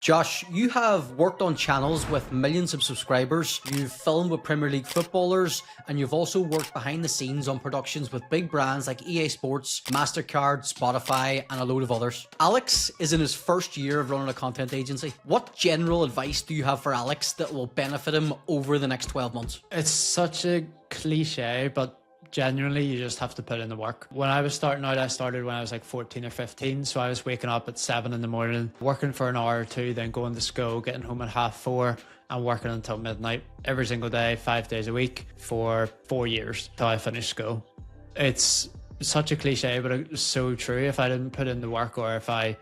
Josh, you have worked on channels with millions of subscribers, you've filmed with Premier League footballers, and you've also worked behind the scenes on productions with big brands like EA Sports, MasterCard, Spotify, and a load of others. Alex is in his first year of running a content agency. What general advice do you have for Alex that will benefit him over the next 12 months? It's such a cliche, but genuinely you just have to put in the work. When I was starting out, I started when I was like 14 or 15, so I was waking up at 7 in the morning, working for an hour or two, then going to school, getting home at 4:30 and working until midnight every single day, 5 days a week for 4 years till I finished school. It's such a cliche, but it's so true. If I didn't put in the work, or if I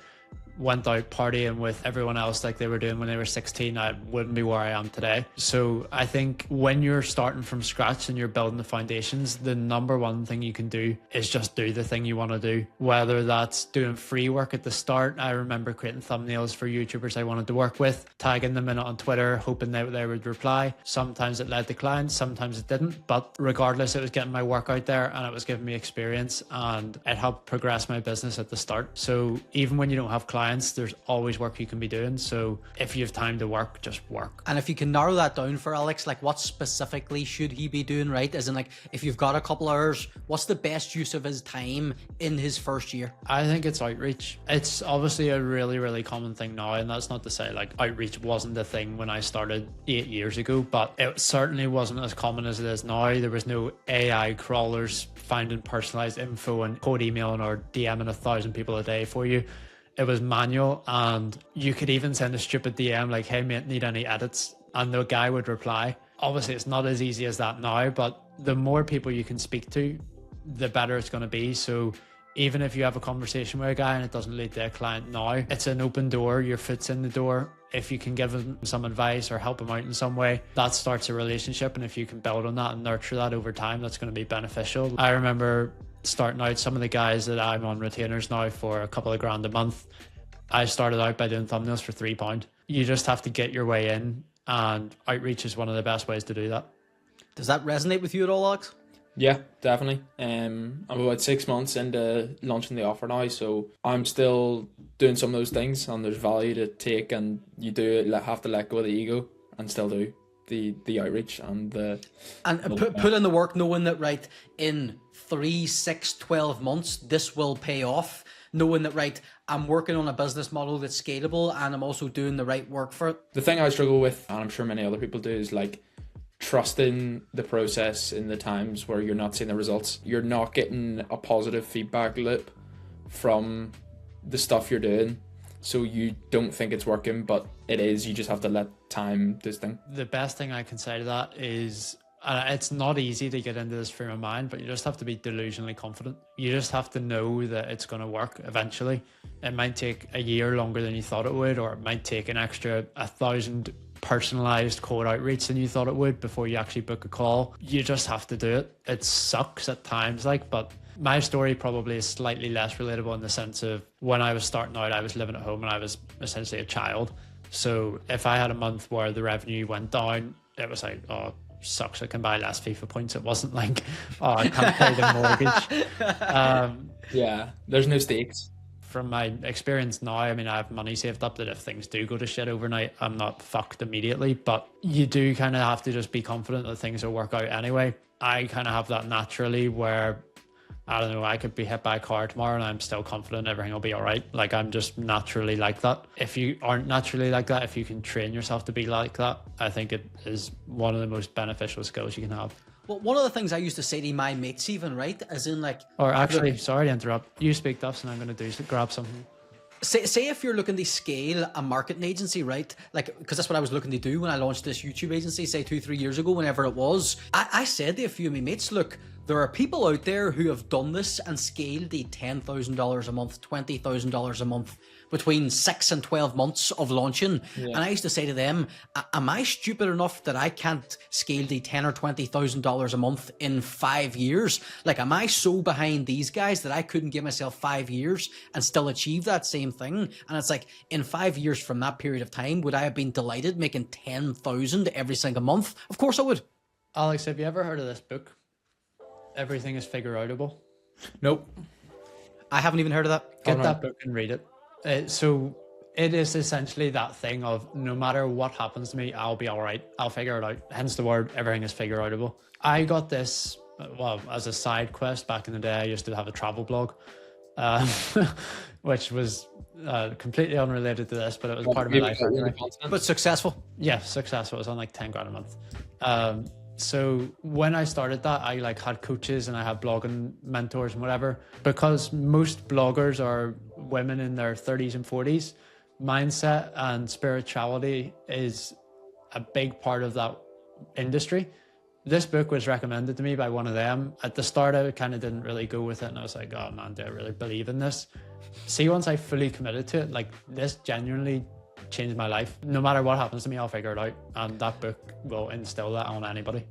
went out partying with everyone else like they were doing when they were 16, I wouldn't be where I am today. So I think when you're starting from scratch and you're building the foundations, the number one thing you can do is just do the thing you want to do. Whether that's doing free work at the start. I remember creating thumbnails for YouTubers I wanted to work with, tagging them in on Twitter, hoping that they would reply. Sometimes it led to clients, sometimes it didn't, but regardless, it was getting my work out there and it was giving me experience, and it helped progress my business at the start. So even when you don't have clients, there's always work you can be doing. So if you have time to work, just work. And if you can narrow that down for Alex, like what specifically should he be doing, right? As in, like, if you've got a couple hours, what's the best use of his time in his first year? I think it's outreach. It's obviously a really, really common thing now, and that's not to say like outreach wasn't a thing when I started 8 years ago, but it certainly wasn't as common as it is now. There was no AI crawlers finding personalized info and cold emailing or DMing 1,000 people a day for you. It was manual, and you could even send a stupid DM like, hey mate, need any edits? And the guy would reply. Obviously it's not as easy as that now, but the more people you can speak to, the better it's going to be. So even if you have a conversation with a guy and it doesn't lead to a client now, it's an open door, your foot's in the door. If you can give him some advice or help him out in some way, that starts a relationship. And if you can build on that and nurture that over time, that's going to be beneficial. I remember starting out, some of the guys that I'm on retainers now for a couple of grand a month, I started out by doing thumbnails for £3. You just have to get your way in, and outreach is one of the best ways to do that. Does that resonate with you at all, Alex? Yeah, definitely. I'm about 6 months into launching the offer now, so I'm still doing some of those things, and there's value to take, and you do have to let go of the ego and still do the outreach and put in the work, knowing that right in 3, 6, 12 months this will pay off, knowing that right I'm working on a business model that's scalable and I'm also doing the right work for it. The thing I struggle with, and I'm sure many other people do, is like trusting the process in the times where you're not seeing the results. You're not getting a positive feedback loop from the stuff you're doing, so you don't think it's working, but it is. You just have to let time do this thing. The best thing I can say to that is, it's not easy to get into this frame of mind, but you just have to be delusionally confident. You just have to know that it's going to work eventually. It might take a year longer than you thought it would, or it might take an extra 1,000 personalized cold outreach than you thought it would before you actually book a call. You just have to do it. It sucks at times, but my story probably is slightly less relatable in the sense of when I was starting out, I was living at home and I was essentially a child. So if I had a month where the revenue went down, it was like, oh, sucks, I can buy less FIFA points. It wasn't like, oh, I can't pay the mortgage. Yeah, there's no stakes. From my experience now, I mean, I have money saved up that if things do go to shit overnight, I'm not fucked immediately, but you do kind of have to just be confident that things will work out anyway. I kind of have that naturally where, I don't know, I could be hit by a car tomorrow and I'm still confident everything will be all right. Like, I'm just naturally like that. If you aren't naturally like that, if you can train yourself to be like that, I think it is one of the most beneficial skills you can have. Well, one of the things I used to say to my mates even, right, as in like... Or actually, sorry to interrupt, you speak Duffs and I'm going to grab something. Say if you're looking to scale a marketing agency, right? Like, because that's what I was looking to do when I launched this YouTube agency, say 2-3 years ago, whenever it was. I said to a few of my mates, look, there are people out there who have done this and scaled the $10,000 a month, $20,000 a month between 6 and 12 months of launching. Yeah. And I used to say to them, am I stupid enough that I can't scale the $10,000 or $20,000 a month in 5 years? Like, am I so behind these guys that I couldn't give myself 5 years and still achieve that same thing? And it's like, in 5 years from that period of time, would I have been delighted making 10,000 every single month? Of course I would. Alex, have you ever heard of this book? Everything is Figure Outable. Nope. I haven't even heard of that. Get that book and read it. So It is essentially that thing of no matter what happens to me, I'll be all right. I'll figure it out. Hence the word, everything is figure outable. I got this, well, as a side quest back in the day. I used to have a travel blog, which was completely unrelated to this, but it was part of my life. Anyway. But successful. Yeah, successful. It was on like 10 grand a month. So when I started that, I like had coaches and I had blogging mentors and whatever. Because most bloggers are women in their 30s and 40s, mindset and spirituality is a big part of that industry. This book was recommended to me by one of them. At the start, I kind of didn't really go with it, and I was like, oh man, do I really believe in this? See, once I fully committed to it, like this genuinely changed my life. No matter what happens to me, I'll figure it out, and that book will instill that on anybody.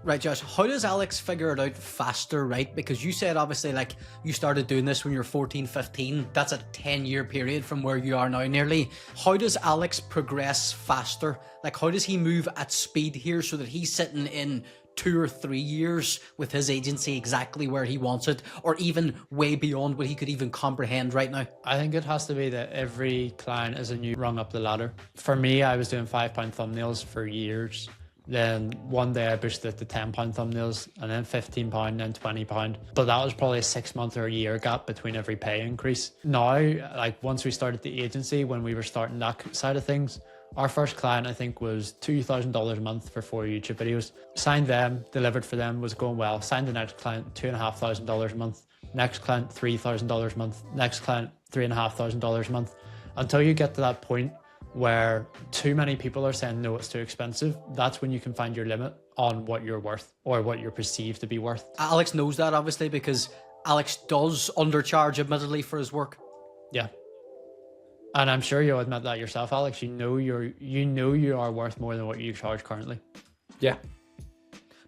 Right, Josh, how does Alex figure it out faster, right? Because you said, obviously, like, you started doing this when you were 14, 15. That's a 10-year period from where you are now, nearly. How does Alex progress faster? Like, how does he move at speed here so that he's sitting in 2 or 3 years with his agency exactly where he wants it, or even way beyond what he could even comprehend right now? I think it has to be that every client is a new rung up the ladder. For me, I was doing £5 thumbnails for years. Then one day I pushed it to £10 thumbnails, and then £15, then £20. But that was probably a 6 month or a year gap between every pay increase. Now, like once we started the agency, when we were starting that side of things, our first client, I think, was $2,000 a month for 4 YouTube videos. Signed them, delivered for them, was going well. Signed the next client, $2,500 a month. Next client, $3,000 a month. Next client, $3,500 a month. Until you get to that point where too many people are saying, no, it's too expensive, that's when you can find your limit on what you're worth or what you're perceived to be worth. Alex knows that, obviously, because Alex does undercharge, admittedly, for his work. Yeah. And I'm sure you'll admit that yourself, Alex. You know you are worth more than what you charge currently. Yeah.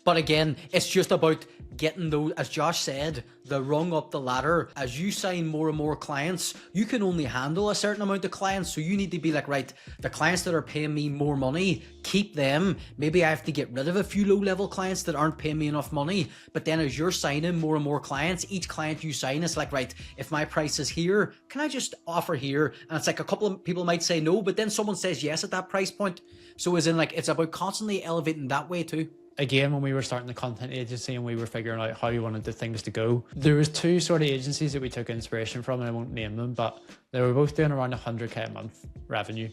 But again, it's just about getting those, as Josh said, the rung up the ladder. As you sign more and more clients, you can only handle a certain amount of clients. So you need to be like, right, the clients that are paying me more money, keep them. Maybe I have to get rid of a few low-level clients that aren't paying me enough money. But then as you're signing more and more clients, each client you sign is like, right, if my price is here, can I just offer here? And it's like a couple of people might say no, but then someone says yes at that price point. So as in, like, it's about constantly elevating that way too. Again, when we were starting the content agency and we were figuring out how we wanted the things to go, there was two sort of agencies that we took inspiration from, and I won't name them, but they were both doing around 100k a month revenue.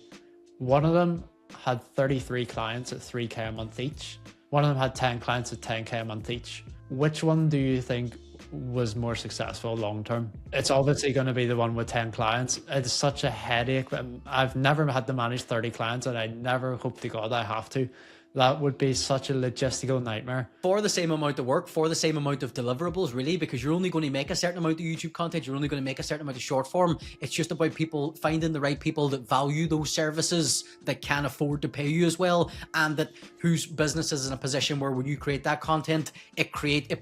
One of them had 33 clients at 3k a month each. One of them had 10 clients at 10k a month each. Which one do you think was more successful long term? It's obviously going to be the one with 10 clients. It's such a headache. I've never had to manage 30 clients, and I never hope to God I have to. That would be such a logistical nightmare. For the same amount of work, for the same amount of deliverables, really, because you're only going to make a certain amount of YouTube content, you're only going to make a certain amount of short form. It's just about people finding the right people that value those services, that can afford to pay you as well, and that whose business is in a position where when you create that content, it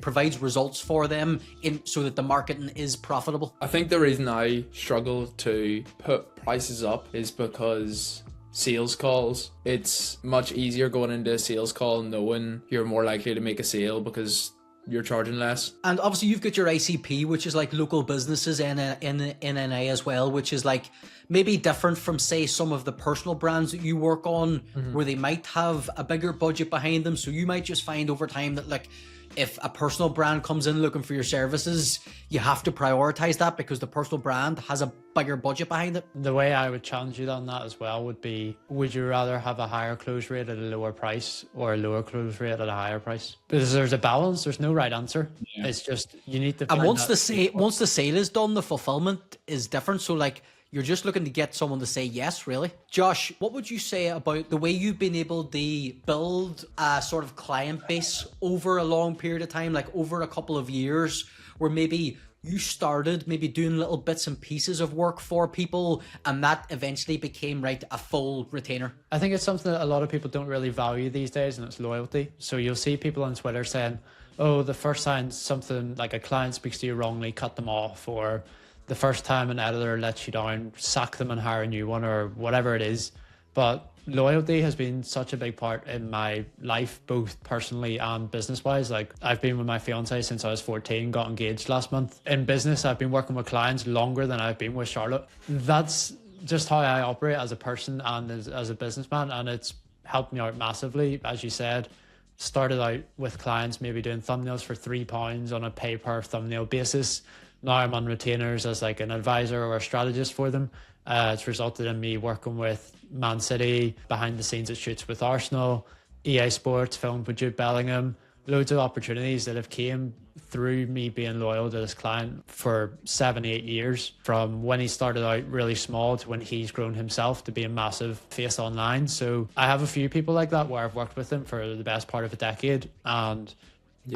provides results for them so that the marketing is profitable. I think the reason I struggle to put prices up is because sales calls, it's much easier going into a sales call knowing you're more likely to make a sale because you're charging less. And obviously you've got your ICP, which is like local businesses, NNA as well, which is like maybe different from, say, some of the personal brands that you work on, where they might have a bigger budget behind them. So you might just find over time that, like, if a personal brand comes in looking for your services, you have to prioritize that because the personal brand has a bigger budget behind it. The way I would challenge you on that as well would be, would you rather have a higher close rate at a lower price or a lower close rate at a higher price? Because there's a balance, there's no right answer. Yeah. It's just, you need to find. And once the sale is done, the fulfillment is different. So like, you're just looking to get someone to say yes, really. Josh, what would you say about the way you've been able to build a sort of client base over a long period of time, like over a couple of years, where maybe you started maybe doing little bits and pieces of work for people, and that eventually became, right, a full retainer? I think it's something that a lot of people don't really value these days, and it's loyalty. So you'll see people on Twitter saying, oh, the first time something like a client speaks to you wrongly, cut them off, or the first time an editor lets you down, sack them and hire a new one, or whatever it is. But loyalty has been such a big part in my life, both personally and business-wise. Like, I've been with my fiance since I was 14, got engaged last month. In business, I've been working with clients longer than I've been with Charlotte. That's just how I operate as a person and as a businessman, and it's helped me out massively. As you said, started out with clients maybe doing thumbnails for £3 on a pay per thumbnail basis. Now I'm on retainers as like an advisor or a strategist for them. It's resulted in me working with Man City, behind the scenes at shoots with Arsenal, EA Sports, filmed with Jude Bellingham. Loads of opportunities that have came through me being loyal to this client for 7-8 years, from when he started out really small to when he's grown himself to be a massive face online. So I have a few people like that where I've worked with them for the best part of a decade, and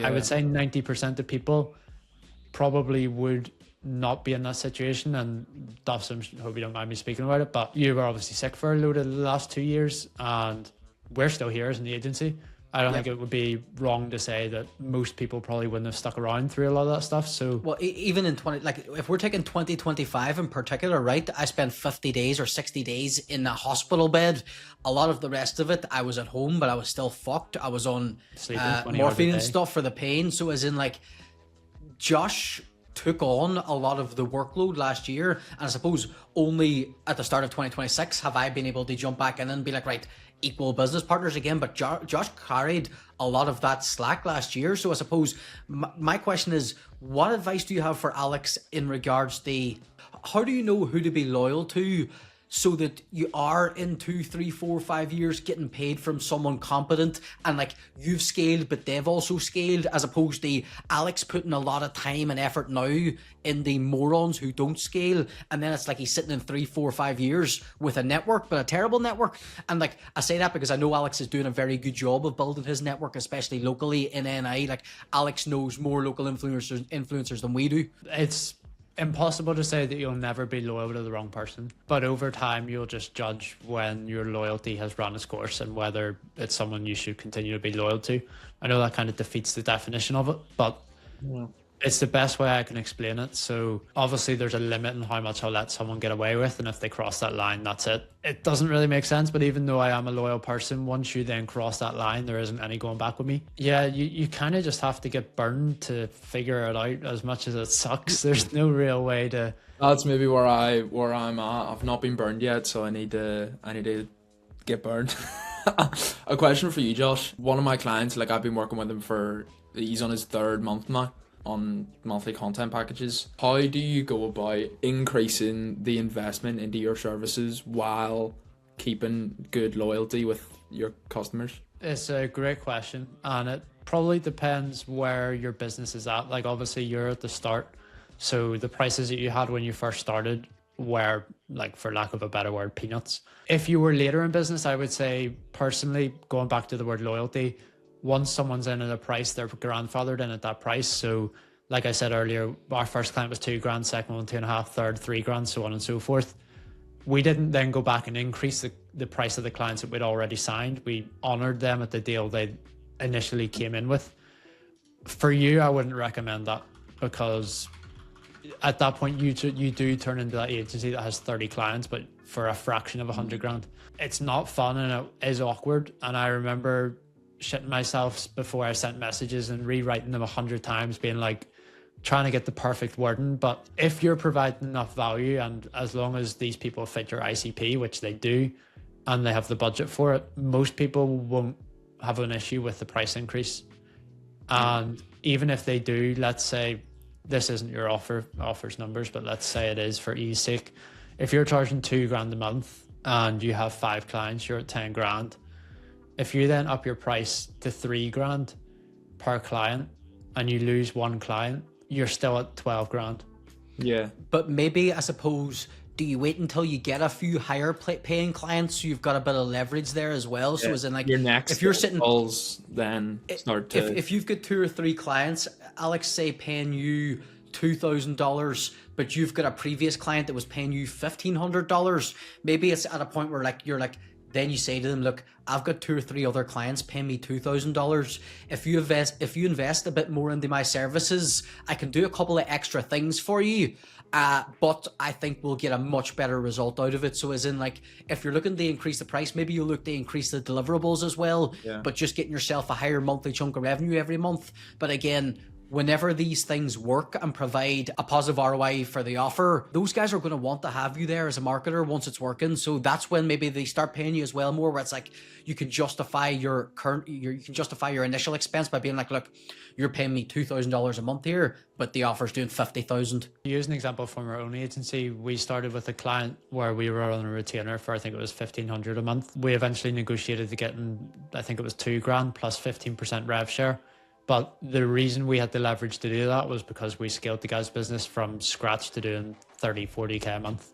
I would say 90% of people probably would not be in that situation. And Dawson, hope you don't mind me speaking about it, but you were obviously sick for a load of the last 2 years, and we're still here as an agency. I don't think it would be wrong to say that most people probably wouldn't have stuck around through a lot of that stuff. So, well, even in if we're taking 2025 in particular, right? I spent 50 days or 60 days in a hospital bed. A lot of the rest of it, I was at home, but I was still fucked. I was on morphine and stuff for the pain. So, as in, like, Josh took on a lot of the workload last year, and I suppose only at the start of 2026 have I been able to jump back in and be like, right, equal business partners again. But Josh carried a lot of that slack last year. So I suppose my question is, what advice do you have for Alex in regards to how do you know who to be loyal to, so that you are in 2, 3, 4, 5 years getting paid from someone competent, and like you've scaled but they've also scaled, as opposed to Alex putting a lot of time and effort now in the morons who don't scale, and then it's like he's sitting in 3, 4, 5 years with a network, but a terrible network. And like I say that because I know Alex is doing a very good job of building his network, especially locally in NI. Like Alex knows more local influencers than we do. It's impossible to say that you'll never be loyal to the wrong person, but over time you'll just judge when your loyalty has run its course and whether it's someone you should continue to be loyal to. I know that kind of defeats the definition of it, but it's the best way I can explain it. So obviously there's a limit in how much I'll let someone get away with, and if they cross that line, that's it. It doesn't really make sense, but even though I am a loyal person, once you then cross that line, there isn't any going back with me. Yeah, you kind of just have to get burned to figure it out, as much as it sucks. There's no real way to... That's maybe where I'm at. I've not been burned yet, so I need to get burned. A question for you, Josh. One of my clients, like I've been working with him he's on his 3rd month now on monthly content packages. How do you go about increasing the investment into your services while keeping good loyalty with your customers? It's a great question, and it probably depends where your business is at. Like obviously you're at the start, so the prices that you had when you first started were, like, for lack of a better word, peanuts. If you were later in business, I would say personally, going back to the word loyalty, once someone's in at a price, they're grandfathered in at that price. So like I said earlier, our first client was $2,000, second one 2.5, third $3,000, so on and so forth. We didn't then go back and increase the price of the clients that we'd already signed. We honored them at the deal they initially came in with. For you, I wouldn't recommend that, because at that point you do turn into that agency that has 30 clients, but for a fraction of $100,000. It's not fun, and it is awkward. And I remember shitting myself before I sent messages and rewriting them 100 times, being like, trying to get the perfect wording. But if you're providing enough value, and as long as these people fit your ICP, which they do, and they have the budget for it, most people won't have an issue with the price increase. And even if they do, let's say this isn't your offers numbers, but let's say it is for ease sake. If you're charging $2,000 a month and you have 5 clients, you're at $10,000. If you then up your price to $3,000 per client and you lose 1 client, you're still at $12,000. Yeah. But maybe, I suppose, do you wait until you get a few higher paying clients, so you've got a bit of leverage there as well? So as in, like, your next, if you're sitting, then start to... If you've got 2 or 3 clients, Alex, say paying you $2,000, but you've got a previous client that was paying you $1,500, maybe it's at a point where, like, you're like, then you say to them, look, I've got 2 or 3 other clients paying me $2,000. If you invest a bit more into my services, I can do a couple of extra things for you. But I think we'll get a much better result out of it. So as in, like, if you're looking to increase the price, maybe you'll look to increase the deliverables as well, but just getting yourself a higher monthly chunk of revenue every month. But again, whenever these things work and provide a positive ROI for the offer, those guys are going to want to have you there as a marketer once it's working. So that's when maybe they start paying you as well more, where it's like you can justify your initial expense by being like, look, you're paying me $2,000 a month here, but the offer's doing 50,000. To use an example from our own agency, we started with a client where we were on a retainer for, I think it was 1,500 a month. We eventually negotiated to get in, I think it was $2,000 plus 15% rev share. But the reason we had the leverage to do that was because we scaled the guy's business from scratch to doing 30, 40K a month.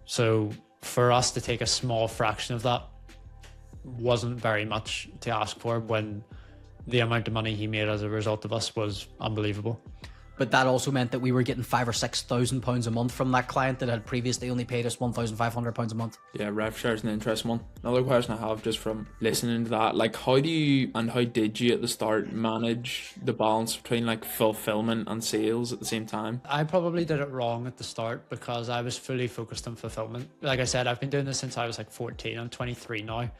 So for us to take a small fraction of that wasn't very much to ask for, when the amount of money he made as a result of us was unbelievable. But that also meant that we were getting £5,000 or £6,000 a month from that client that had previously only paid us £1,500 a month. Yeah, rev share is an interesting one. Another question I have just from listening to that, like how did you at the start manage the balance between like fulfillment and sales at the same time? I probably did it wrong at the start because I was fully focused on fulfillment. Like I said, I've been doing this since I was like 14. I'm 23 now.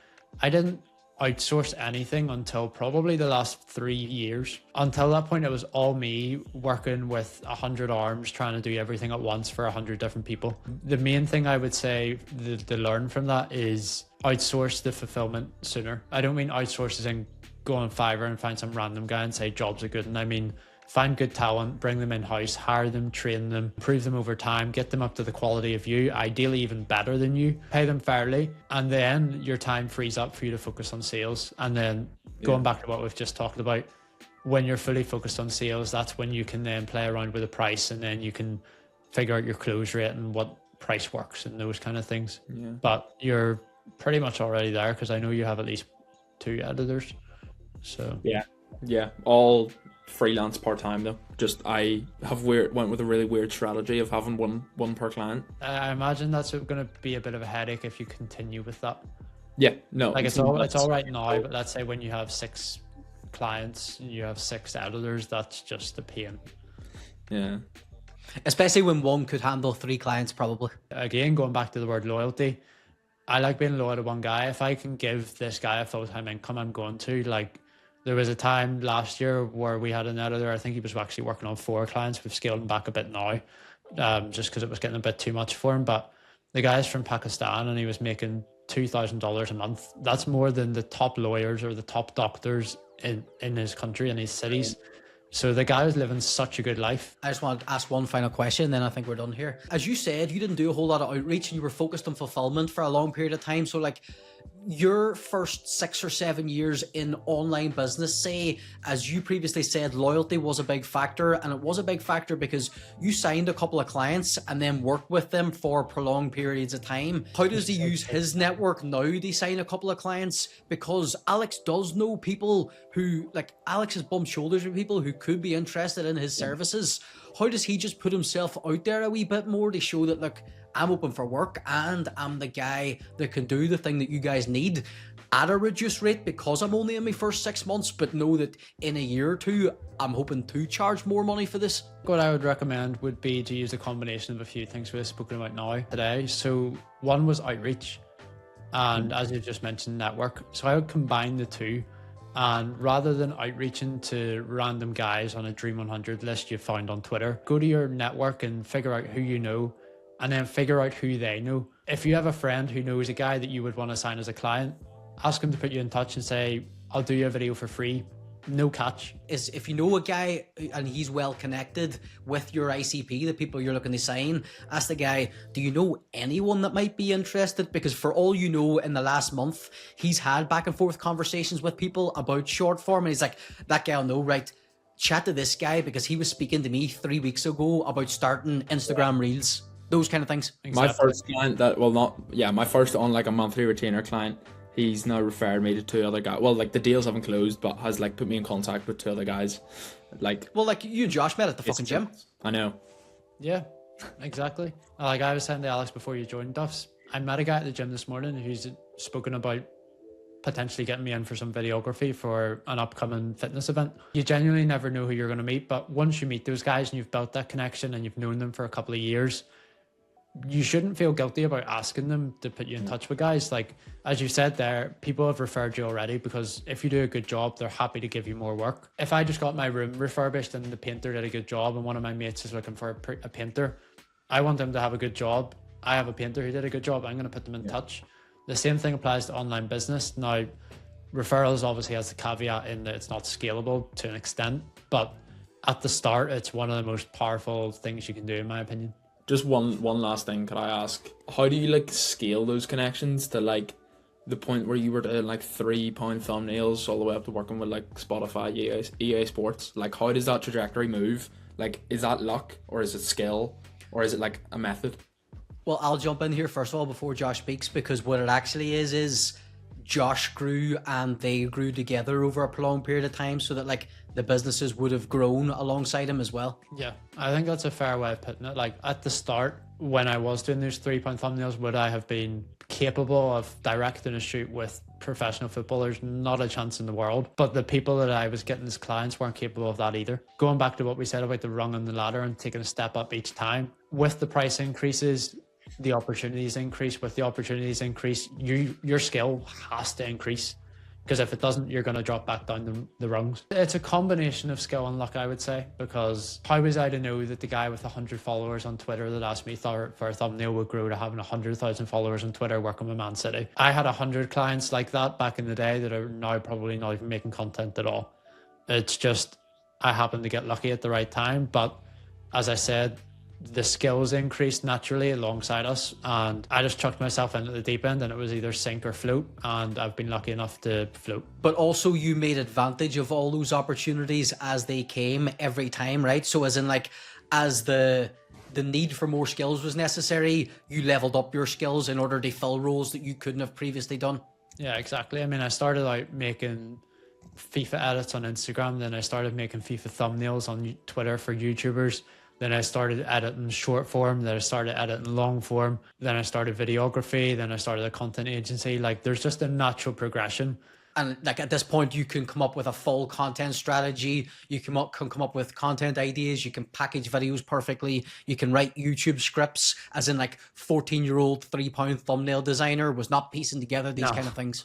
I didn't outsource anything until probably the last 3 years. Until that point, it was all me working with 100 arms, trying to do everything at once for 100 different people. The main thing I would say to learn from that is outsource the fulfillment sooner. I don't mean outsource as in go on Fiverr and find some random guy and say jobs are good. And I mean, find good talent, bring them in-house, hire them, train them, improve them over time, get them up to the quality of you, ideally even better than you, pay them fairly, and then your time frees up for you to focus on sales. And then going back to what we've just talked about, when you're fully focused on sales, that's when you can then play around with the price, and then you can figure out your close rate and what price works and those kind of things. Yeah. But you're pretty much already there because I know you have at least 2 editors. So yeah, all freelance part-time though. Just I went with a really weird strategy of having one per client. I imagine that's going to be a bit of a headache if you continue with that. Yeah, no, like it's all right now, but let's say when you have 6 clients, you have 6 editors, that's just a pain. Yeah, especially when one could handle 3 clients probably. Again, going back to the word loyalty, I like being loyal to one guy. If I can give this guy a full-time income, I'm going to. Like, there was a time last year where we had an editor, I think he was actually working on 4 clients. We've scaled him back a bit now, just because it was getting a bit too much for him. But the guy's from Pakistan and he was making $2,000 a month. That's more than the top lawyers or the top doctors in his country, in his cities. So the guy was living such a good life. I just want to ask one final question, then I think we're done here. As you said, you didn't do a whole lot of outreach and you were focused on fulfillment for a long period of time. So like, your first 6 or 7 years in online business, say, as you previously said, loyalty was a big factor, and it was a big factor because you signed a couple of clients and then worked with them for prolonged periods of time. How does he use his network now to sign a couple of clients? Because Alex does know people who, like, Alex has bumped shoulders with people who could be interested in his services. How does he just put himself out there a wee bit more to show that, look, I'm open for work and I'm the guy that can do the thing that you guys need at a reduced rate because I'm only in my first 6 months, but know that in a year or 2, I'm hoping to charge more money for this? What I would recommend would be to use a combination of a few things we've spoken about now today. So one was outreach, and as you just mentioned, network. So I would combine the two. And rather than outreaching to random guys on a Dream 100 list you found on Twitter, go to your network and figure out who you know, and then figure out who they know. If you have a friend who knows a guy that you would want to sign as a client, ask him to put you in touch and say, I'll do you a video for free. No catch. Is if you know a guy and he's well connected with your ICP, the people you're looking to sign, ask the guy, do you know anyone that might be interested? Because for all you know, in the last month, he's had back and forth conversations with people about short form, and he's like, that guy will know, right? Chat to this guy because he was speaking to me 3 weeks ago about starting Instagram Reels. Those kind of things. Exactly. My first client my first on like a monthly retainer client, he's now referred me to 2 other guys. Well, like the deals haven't closed, but has like put me in contact with 2 other guys. Like, well, like you and Josh met at the fucking gym. I know. Yeah, exactly. Like I was saying to Alex before you joined Duffs, I met a guy at the gym this morning who's spoken about potentially getting me in for some videography for an upcoming fitness event. You genuinely never know who you're going to meet, but once you meet those guys and you've built that connection and you've known them for a couple of years, you shouldn't feel guilty about asking them to put you in touch with guys. Like, as you said there, people have referred you already, because if you do a good job, they're happy to give you more work. If I just got my room refurbished and the painter did a good job and one of my mates is looking for a painter, I want them to have a good job. I have a painter who did a good job. I'm going to put them in touch. The same thing applies to online business. Now, referrals obviously has the caveat in that it's not scalable to an extent, but at the start, it's one of the most powerful things you can do, in my opinion. Just one last thing, could I ask? How do you like scale those connections to like the point where you were doing like £3 thumbnails all the way up to working with like Spotify, EA Sports? Like, how does that trajectory move? Like, is that luck, or is it skill, or is it like a method? Well, I'll jump in here first of all before Josh speaks, because what it actually is Josh grew and they grew together over a prolonged period of time, so that like the businesses would have grown alongside him as well. Yeah, I think that's a fair way of putting it. Like, at the start, when I was doing those £3 thumbnails, would I have been capable of directing a shoot with professional footballers? Not a chance in the world. But the people that I was getting as clients weren't capable of that either. Going back to what we said about the rung on the ladder and taking a step up each time, with the price increases, the opportunities increase. With the opportunities increase, your skill has to increase, because if it doesn't, you're going to drop back down the rungs. It's a combination of skill and luck, I would say, because how was I to know that the guy with 100 followers on Twitter that asked me for a thumbnail would grow to having 100,000 followers on Twitter working with Man City? I had 100 clients like that back in the day that are now probably not even making content at all. It's just, I happened to get lucky at the right time. But as I said, the skills increased naturally alongside us, and I just chucked myself into the deep end, and it was either sink or float, and I've been lucky enough to float. But also you made advantage of all those opportunities as they came every time, right? So as in like, as the need for more skills was necessary, you leveled up your skills in order to fill roles that you couldn't have previously done. Yeah, exactly. I mean, I started out making FIFA edits on Instagram, then I started making FIFA thumbnails on Twitter for YouTubers. Then I started editing short form, then I started editing long form, then I started videography, then I started a content agency. Like, there's just a natural progression. And like at this point, you can come up with a full content strategy. You can come up with content ideas. You can package videos perfectly. You can write YouTube scripts, as in like 14-year-old £3 thumbnail designer was not piecing together these kind of things.